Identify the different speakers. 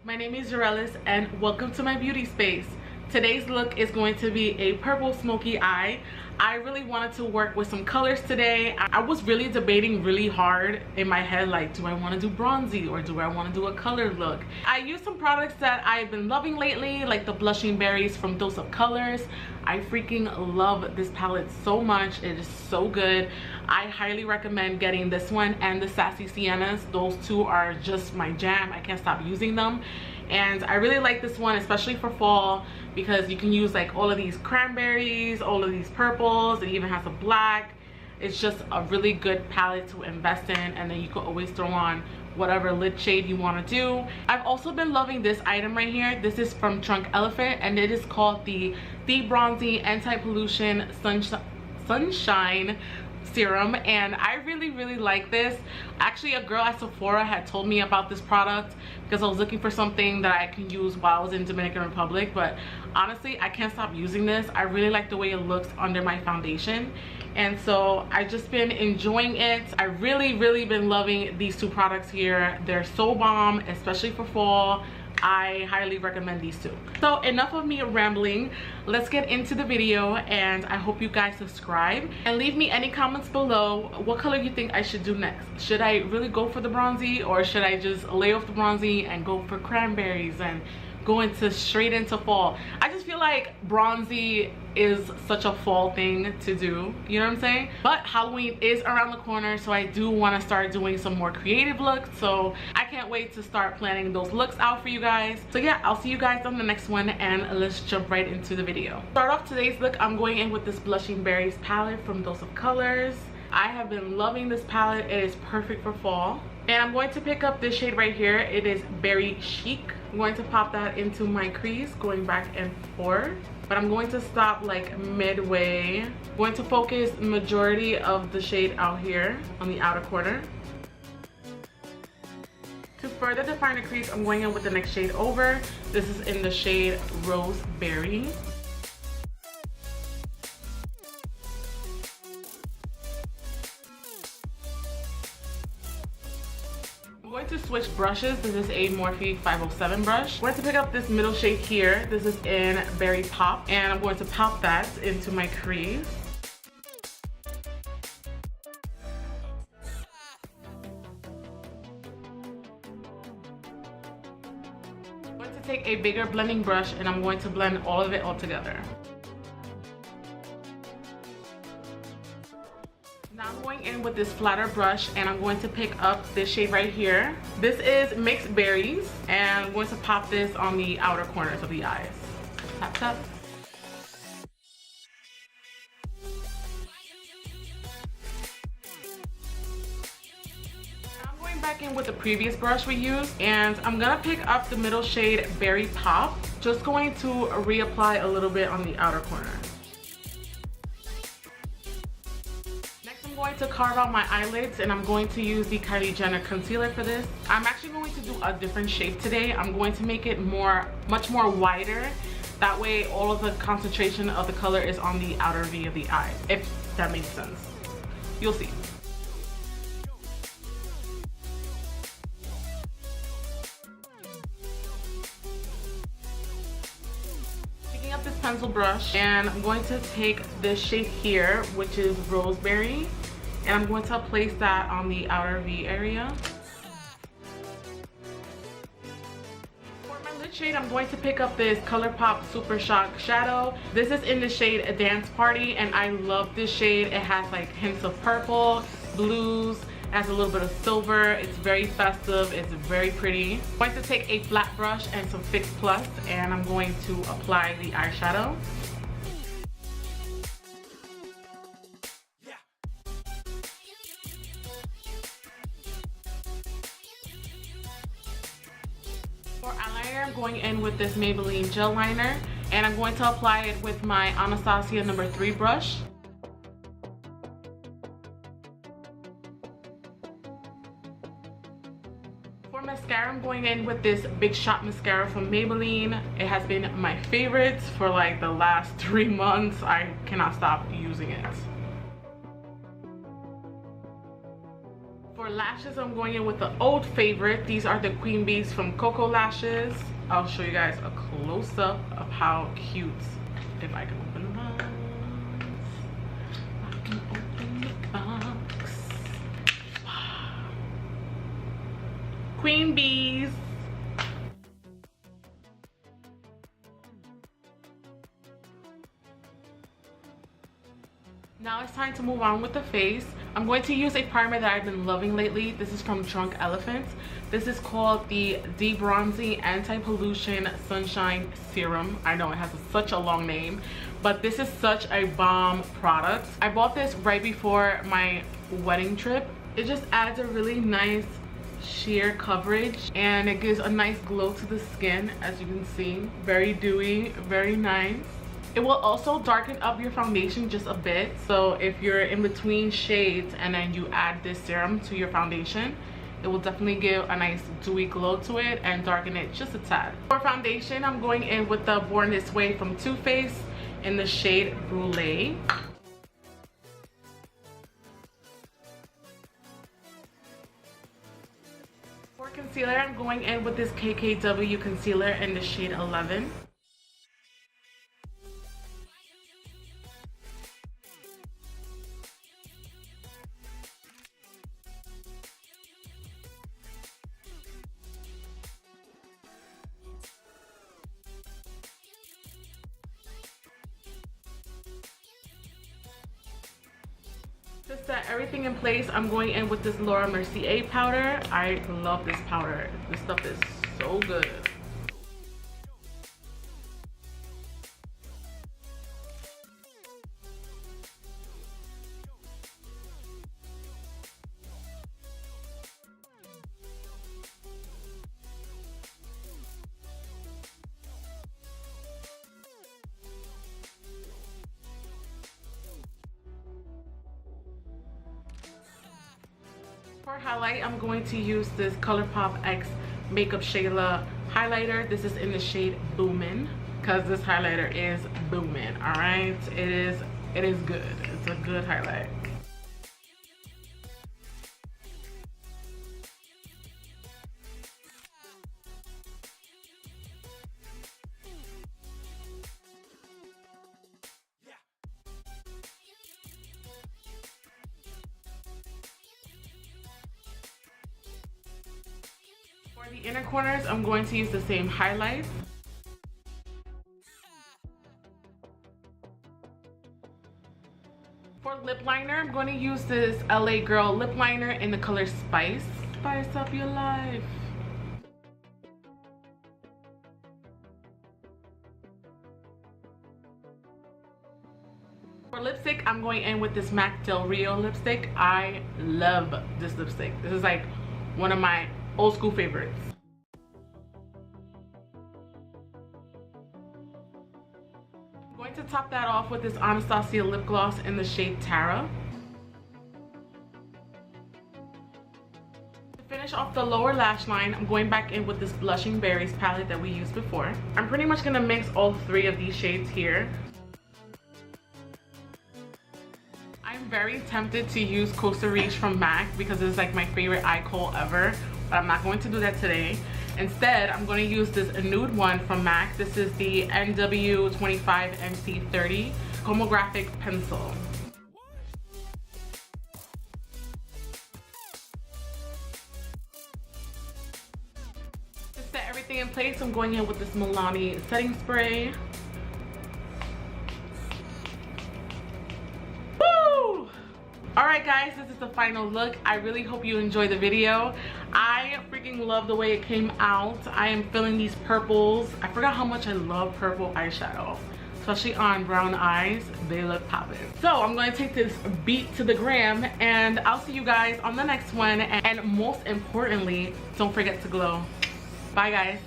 Speaker 1: My name is Yorelisc and welcome to my beauty space. Today's look is going to be a purple smoky eye. I really wanted to work with some colors today. I was really debating really hard in my head, like, do I want to do bronzy or do I want to do a colored look? I used some products that I've been loving lately, like the blushing berries from Dose of Colors. I freaking love this palette so much. It is so good. I highly recommend getting this one and the Sassy Siennas. Those two are just my jam. I can't stop using them. And I really like this one, especially for fall, because you can use like all of these cranberries, all of these purples. It even has a black. It's just a really good palette to invest in, and then you can always throw on whatever lid shade you want to do. I've also been loving this item right here. This is from Trunk Elephant and it is called the D-Bronzi Anti-Pollution Sunshine Serum, and I really like this. Actually, a girl at Sephora had told me about this product because I was looking for something that I can use while I was in Dominican Republic, but honestly I can't stop using this. I really like the way it looks under my foundation, and so I've just been enjoying it. I really been loving these two products here. They're so bomb, especially for fall. I highly recommend these two. So enough of me rambling. Let's get into the video, and I hope you guys subscribe and leave me any comments below what color you think I should do next. Should I really go for the bronzy, or should I just lay off the bronzy and go for cranberries and go straight into fall? I just feel like bronzy is such a fall thing to do, you know what I'm saying? But Halloween is around the corner, so I do want to start doing some more creative looks, so I can't wait to start planning those looks out for you guys. So yeah, I'll see you guys on the next one, and let's jump right into the video. Start off today's look, I'm going in with this Blushing Berries palette from Dose of Colors. I have been loving this palette. It is perfect for fall, and I'm going to pick up this shade right here. It is Berry Chic. I'm going to pop that into my crease, going back and forth, but I'm going to stop like midway. I'm going to focus majority of the shade out here on the outer corner. To further define the crease, I'm going in with the next shade over. This is in the shade Roseberry. I'm going to switch brushes. This is a Morphe 507 brush. I'm going to pick up this middle shade here. This is in Berry Pop, and I'm going to pop that into my crease. I'm going to take a bigger blending brush, and I'm going to blend all of it all together. Now I'm going in with this flatter brush, and I'm going to pick up this shade right here. This is Mixed Berries, and I'm going to pop this on the outer corners of the eyes. Tap, tap. Now I'm going back in with the previous brush we used, and I'm gonna pick up the middle shade Berry Pop. Just going to reapply a little bit on the outer corner. I'm going to carve out my eyelids, and I'm going to use the Kylie Jenner concealer for this. I'm actually going to do a different shape today. I'm going to make it much more wider. That way all of the concentration of the color is on the outer V of the eye, if that makes sense. You'll see. Picking up this pencil brush, and I'm going to take this shade here, which is Roseberry, and I'm going to place that on the outer V area. For my lid shade, I'm going to pick up this Colourpop Super Shock shadow. This is in the shade Dance Party, and I love this shade. It has like hints of purple, blues, it has a little bit of silver. It's very festive, it's very pretty. I'm going to take a flat brush and some Fix Plus, and I'm going to apply the eyeshadow. For eyeliner, I'm going in with this Maybelline gel liner, and I'm going to apply it with my Anastasia No. 3 brush. For mascara, I'm going in with this Big Shot mascara from Maybelline. It has been my favorite for like the last 3 months. I cannot stop using it. For lashes, I'm going in with the old favorite. These are the Queen Bees from Koko lashes. I'll show you guys a close-up of how cute. If I can open the box. I can open the box. Queen Bees. Now it's time to move on with the face. I'm going to use a primer that I've been loving lately. This is from Drunk Elephant. This is called the D-bronzi Anti-Pollution Sunshine Serum. I know it has such a long name, but this is such a bomb product. I bought this right before my wedding trip. It just adds a really nice sheer coverage and it gives a nice glow to the skin, as you can see. Very dewy, very nice. It will also darken up your foundation just a bit. So if you're in between shades and then you add this serum to your foundation, it will definitely give a nice dewy glow to it and darken it just a tad. For foundation, I'm going in with the Born This Way from Too Faced in the shade Brulee. For concealer, I'm going in with this KKW concealer in the shade 11. To set everything in place, I'm going in with this Laura Mercier powder. I love this powder. This stuff is so good. For highlight, I'm going to use this Colourpop X Makeupshayla highlighter. This is in the shade Boomin, because this highlighter is boomin'. All right, it is good. It's a good highlight. For the inner corners, I'm going to use the same highlights. For lip liner, I'm going to use this LA Girl lip liner in the color Spice. Spice up your life. For lipstick, I'm going in with this MAC Del Rio lipstick. I love this lipstick. This is like one of my old school favorites. I'm going to top that off with this Anastasia lip gloss in the shade Tara. To finish off the lower lash line, I'm going back in with this Blushing Berries palette that we used before. I'm pretty much going to mix all three of these shades here. I'm very tempted to use Costa Riche from MAC because it's like my favorite eye kohl ever. But I'm not going to do that today. Instead, I'm going to use this nude one from MAC. This is the NW25 MC30 Comographic Pencil. To set everything in place, I'm going in with this Milani setting spray. Alright guys, this is the final look. I really hope you enjoyed the video. I freaking love the way it came out. I am feeling these purples. I forgot how much I love purple eyeshadow, especially on brown eyes. They look poppin'. So I'm going to take this beat to the gram and I'll see you guys on the next one. And most importantly, don't forget to glow. Bye guys.